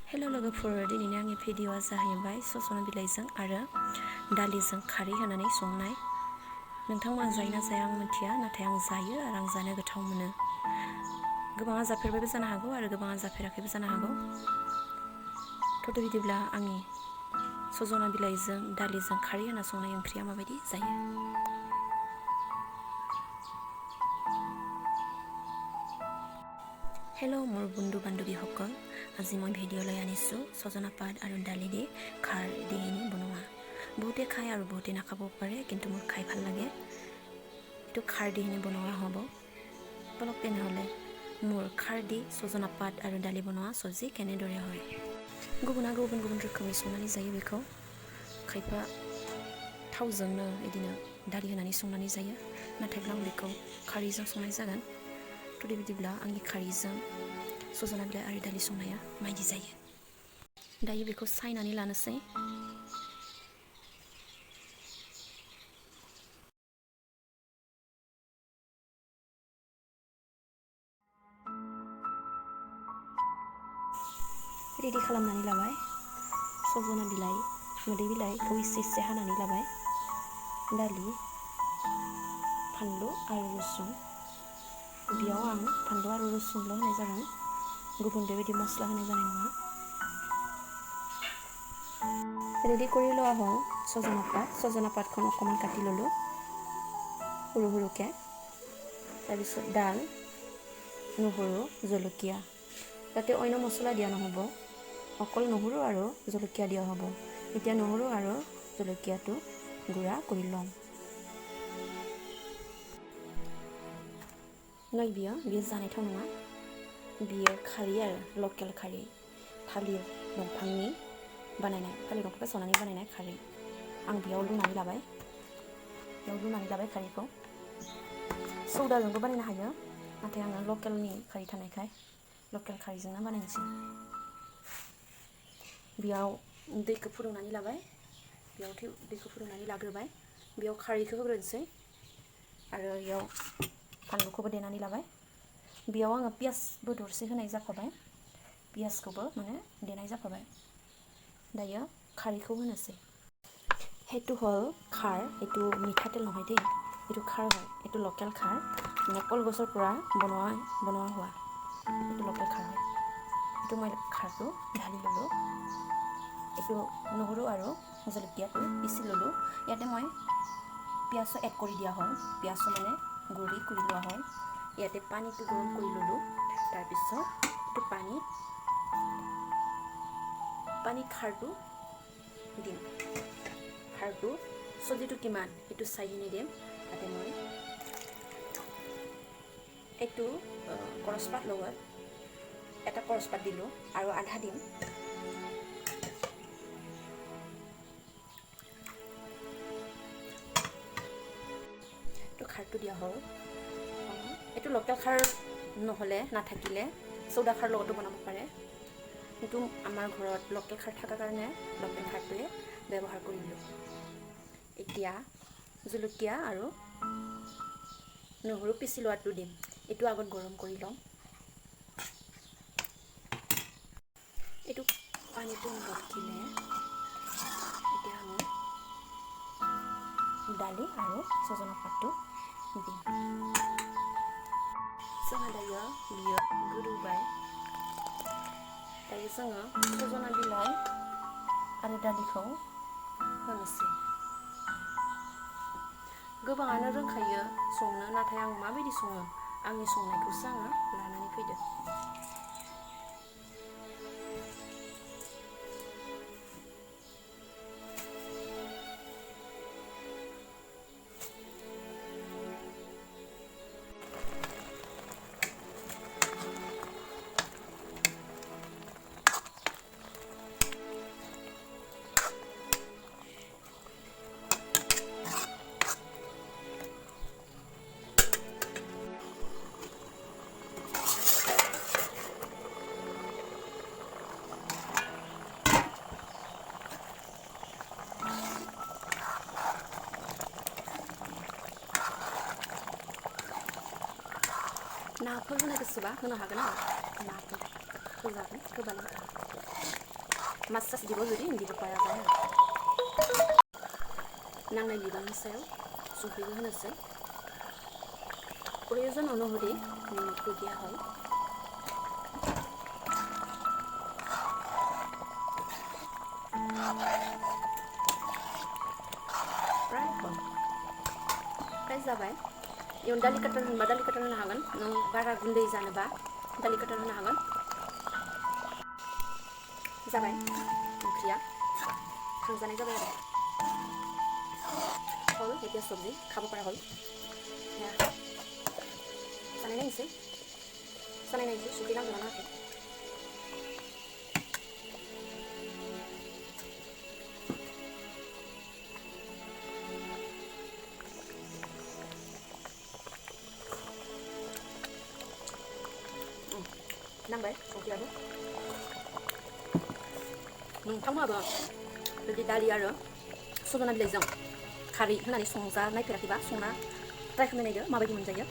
Hello' लोगोफोर, दिनैनि आंनि भिडिअ'आ जाहैबाय सजना बिलाइजों आरो दालिजों खारै होनानै संनाय। नोंथांमोना जायो ना जाया आं मिथिया, नाथाय आं जायो आरो आं जानो गोथाव मोनो। गोबाङा जाफेरबायबो जानो हागौ आरो गोबाङा जाफेराखैबो जानो हागौ। थ' बिदिब्ला आंनि सजना बिलाइजों दालिजों खारै होना संनाय ओंख्रिया माबायदि जायो। হেল্ল' মোৰ বন্ধু বান্ধৱীসকল, আজি মই ভিডিঅ'লৈ আনিছোঁ সজনা পাত আৰু দালি দি খাৰ দি বনোৱা। বহুতে খায় আৰু বহুতে নাখাব পাৰে, কিন্তু মোৰ খাই ভাল লাগে। এইটো খাৰ দি বনোৱা হ'ব। বলক তেনেহ'লে মোৰ খাৰ দি সজনা পাত আৰু দালি বনোৱা চব্জি কেনেদৰে হয়। गुबुना गुबुन गुबुन रोखोमै संनानै जायो बेखौ। खायफा थावजोंनो बिदिनो दालि होनानै संनानै जायो, नाथायब्ला आं बेखौ खारैजों संनाय जागोन। थ' बिदिब्ला आंनि खारैजों सजना बिलाइ आरो दालि संनाया माबायदि जायो। दायो बेखौ सायनानै लानोसै। रेडि खालामनानै लाबाय। सजना बिलाइ, मोदै बिलाइखौ एसे एसे हानानै लाबाय। दालि, फानलु आरो रुसुन। बेयाव आं फानलु आरो रुसुनल' होनाय जागोन, गुबुन बेबायदि मस्ला होनाय जानाय नङा। ৰেডি কৰি লোৱা হ'ল সজনা পাতখন অকণমান কাটি ল'লোঁ সৰু সৰুকৈ। তাৰপিছত ডাল, নহৰু, জলকীয়া। তাতে অন্য মছলা দিয়া নহ'ব, অকল নহৰু আৰু জলকীয়া দিয়া হ'ব। এতিয়া নহৰু আৰু জলকীয়াটো গুড়া কৰি ল'ম। बियो जानायथाव नङा। बियो खारै आरो लकेल खारै, थालिर दंफांनि बानायनाय, थालिर दंफांखौ सावनानै बानायनाय खारै। आं बेयाव लुनानै लाबाय खारैखौ। सौदाजोंबो बानायनो हायो, नाथाय आङो लकेलनि खारै थानायखाय लकेल खारैजोंनो बानायनोसै। बेयाव दैखौ फुदुंनानै लाबाय, दैखौ फुदुंनानै लाग्रोबाय। बेयाव खारैखौ होग्रोनोसै आरो बेयाव फानलुखौबो देनानै लाबाय। बेयाव आङो पियासबो दरसे होनाय जाफाबाय, पियासखौबो देनाय जाफाबाय। दायो खारैखौ होनोसै। সেইটো হ'ল খাৰ, এইটো মিঠাতেল নহয় দেই, এইটো খাৰ হয়। এইটো লোকেল খাৰ, কলগছৰ পৰা বনোৱা হোৱা। এইটো লোকেল খাৰ হয়। এইটো মই খাৰটো ঢালি ল'লোঁ। এইটো নহৰু আৰু জলকীয়াটো পিচি ল'লোঁ। ইয়াতে মই পিঁয়াজো এড কৰি দিয়া হ'ল, পিঁয়াজো গুড়ি কৰি লোৱা হ'ল। ইয়াতে পানীটো গৰম কৰি ল'লোঁ। তাৰপিছত এইটো পানীত খাৰটো দিম। খাৰটো চব্জিটো কিমান সেইটো চাই কিনে দিম। তাতে মই এইটো কৰচপাত লগত এটা কৰচপাত দিলোঁ আৰু আধা দিম। খাৰটো দিয়া হ'ল। এইটো লোকেল খাৰ নাথাকিলে চৌদা খাৰ লগতো বনাব পাৰে। কিন্তু আমাৰ ঘৰত লোকেল খাৰ থকাৰ কাৰণে লোকেল খাৰটোৱে ব্যৱহাৰ কৰিলোঁ। এতিয়া জলকীয়া আৰু নহৰু পিচি লোৱাটো দিম। এইটো আগত গৰম কৰি ল'ম। এইটো পানীটো নৰখিলে এতিয়া আমি दालि आरो सजना पातखौ दिम। जोंहा दायो बियो गोदौबाय। दायो जोङो सजना बिलाइ आरो दालिखौ होनोसै। गोबाङानो रोंखायो संनो, नाथाय आं माबायदि सङो आंनि संनायखौसो आङो लानानै फैदो। नाफोर होनो गोसोबा होनो हागोन आरो नाफोर होजागोन, होबानो। मास सास दिबो जुदि इन्दि गोपाया जाया नांनाय बिबांनि सायाव संख्रिबो होनोसै प्रयोजन অনুসৰি নিমখটো দিয়া হয় प्राय जाबाय इयुन दालि काटार होनबा दालि काटार होनो हागोन नों बारा गुन्दै जानोबा दालि काटार होनो हागोन जाबाय ओंख्रिया खांजानाय जाबाय आरो হল এতিয়া সবজি খাব পৰা হল চানাই নাইছে সুখি নাম জানা আছে नांबाय संख्रियाबो नोंथांमोनाबो जुदि दालि आरो सजना बिलाइजों खारै होनानै संजा नायफेराखैबा संना ट्राइ खालामनाय नायदो माबायदि मोनजायो